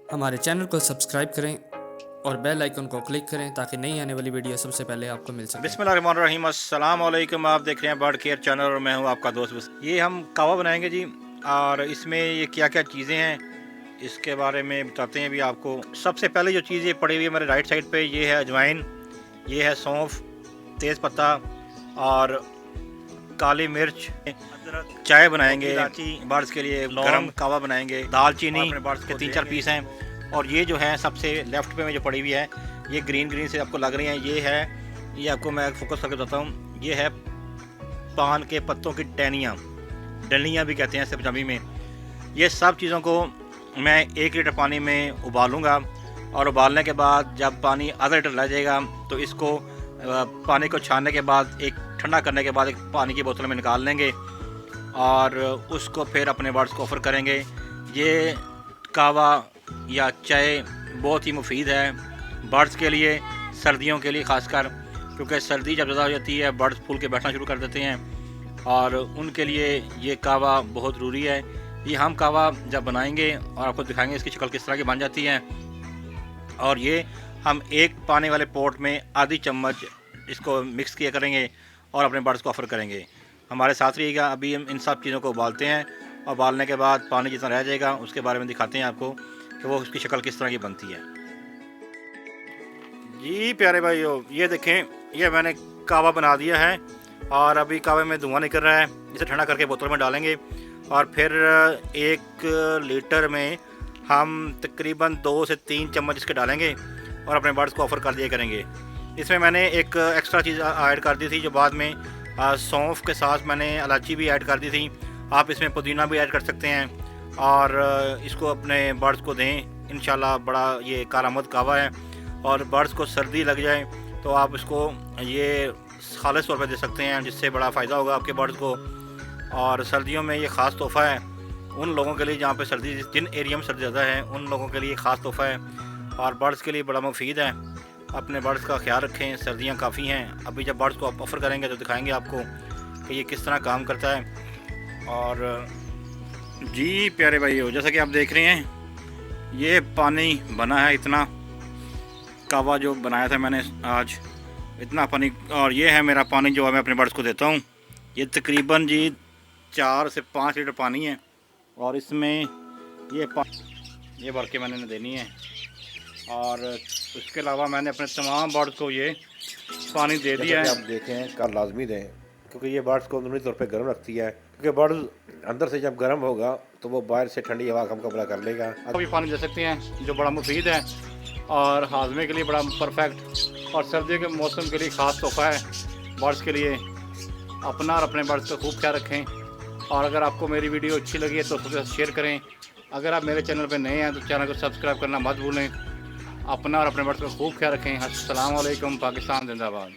हमारे चैनल को सब्सक्राइब करें और बेल आइकन को क्लिक करें ताकि नई आने वाली वीडियो सबसे पहले आपको मिल सके। बिस्मिल्लाहिर्रहमानिर्रहीम, अस्सलाम वालेकुम। आप देख रहे हैं बर्ड केयर चैनल और मैं हूं आपका दोस्त। ये हम कहवा बनाएंगे जी, और इसमें ये क्या क्या चीज़ें हैं इसके बारे में बताते हैं भी आपको। सबसे पहले जो चीज़ ये पड़ी हुई है मेरे राइट साइड पे, ये है अजवाइन, ये है सौंफ, तेज़ पत्ता और काली मिर्च, अदरक। चाय बनाएंगे, इलायची बर्ड्स के लिए, गरम कहवा बनाएंगे, दालचीनी बर्ड्स के 3-4 पीस हैं। और ये जो है सबसे लेफ्ट पे में जो पड़ी हुई है, ये ग्रीन ग्रीन से आपको लग रही है, ये आपको मैं फोकस करके बताता हूँ। ये है पान के पत्तों की टहनियाँ, डलियाँ भी कहते हैं इसे पंजाबी में। ये सब चीज़ों को मैं 1 लीटर पानी में उबालूँगा और उबालने के बाद जब पानी आधा लीटर रह जाएगा तो इसको पानी को छानने के बाद, एक ठंडा करने के बाद एक पानी की बोतल में निकाल लेंगे और उसको फिर अपने बर्ड्स को ऑफ़र करेंगे। ये कहवा या चाय बहुत ही मुफीद है बर्ड्स के लिए, सर्दियों के लिए ख़ासकर, क्योंकि सर्दी जब ज़्यादा हो जाती है बर्ड्स फूल के बैठना शुरू कर देते हैं और उनके लिए ये कहवा बहुत ज़रूरी है। ये हम कहवा जब बनाएंगे और आपको दिखाएंगे इसकी शक्ल किस तरह की बन जाती है। और ये हम एक पानी वाले पॉट में आधी चम्मच इसको मिक्स किया करेंगे और अपने बर्ड्स को ऑफ़र करेंगे। हमारे साथ रहिएगा। अभी हम इन सब चीज़ों को उबालते हैं और उबालने के बाद पानी जितना रह जाएगा उसके बारे में दिखाते हैं आपको कि वो उसकी शक्ल किस तरह की बनती है। जी प्यारे भाइयों, ये देखें, ये मैंने कहवा बना दिया है और अभी कहवे में धुआं निकल रहा है। इसे ठंडा करके बोतल में डालेंगे और फिर 1 लीटर में हम तकरीबन 2 से 3 चम्मच इसके डालेंगे और अपने बर्ड्स को ऑफ़र कर दिया करेंगे। इसमें मैंने एक एक्स्ट्रा चीज़ ऐड कर दी थी, जो बाद में सौंफ के साथ मैंने इलायची भी ऐड कर दी थी। आप इसमें पुदीना भी ऐड कर सकते हैं और इसको अपने बर्ड्स को दें। इंशाल्लाह बड़ा ये कारआमद कहवा है और बर्ड्स को सर्दी लग जाए तो आप इसको ये खालिस तौर पर दे सकते हैं, जिससे बड़ा फ़ायदा होगा आपके बर्ड्स को। और सर्दियों में ये ख़ास तोहफ़ा है उन लोगों के लिए जहाँ पे सर्दी, जिन एरिया में सर्दी ज़्यादा है उन लोगों के लिए ख़ास तोहफ़ा है और बर्ड्स के लिए बड़ा मुफीद है। अपने बर्ड्स का ख्याल रखें, सर्दियाँ काफ़ी हैं। अभी जब बर्ड्स को आप ऑफ़र करेंगे तो दिखाएंगे आपको कि ये किस तरह काम करता है। और जी प्यारे भाइयों, जैसा कि आप देख रहे हैं ये पानी बना है, इतना कहवा जो बनाया था मैंने आज, इतना पानी। और ये है मेरा पानी जो है मैं अपने बर्ड्स को देता हूँ। ये तकरीबन जी 4 से 5 लीटर पानी है और इसमें ये भर के मैंने देनी है। और उसके अलावा मैंने अपने तमाम बर्ड्स को ये पानी दे दिया है। आप देखें कर लाजमी दें, क्योंकि ये बर्ड्स को अंदरूनी तौर पे गर्म रखती है, क्योंकि बर्ड्स अंदर से जब गर्म होगा तो वो बाहर से ठंडी हवा का मुकाबला कर लेगा। अब ये पानी दे सकते हैं जो बड़ा मुफीद है और हाजमे के लिए बड़ा परफेक्ट, और सर्दियों के मौसम के लिए ख़ास तोहफ़ा है बर्ड्स के लिए। अपना और अपने बर्ड्स का खूब ख्याल रखें और अगर आपको मेरी वीडियो अच्छी लगी है तो सबके साथ शेयर करें। अगर आप मेरे चैनल पर नए हैं तो चैनल को सब्सक्राइब करना मत भूलें। अपना और अपने बर्ड्स का खूब ख्याल रखें। अस्सलाम वालेकुम। पाकिस्तान जिंदाबाद।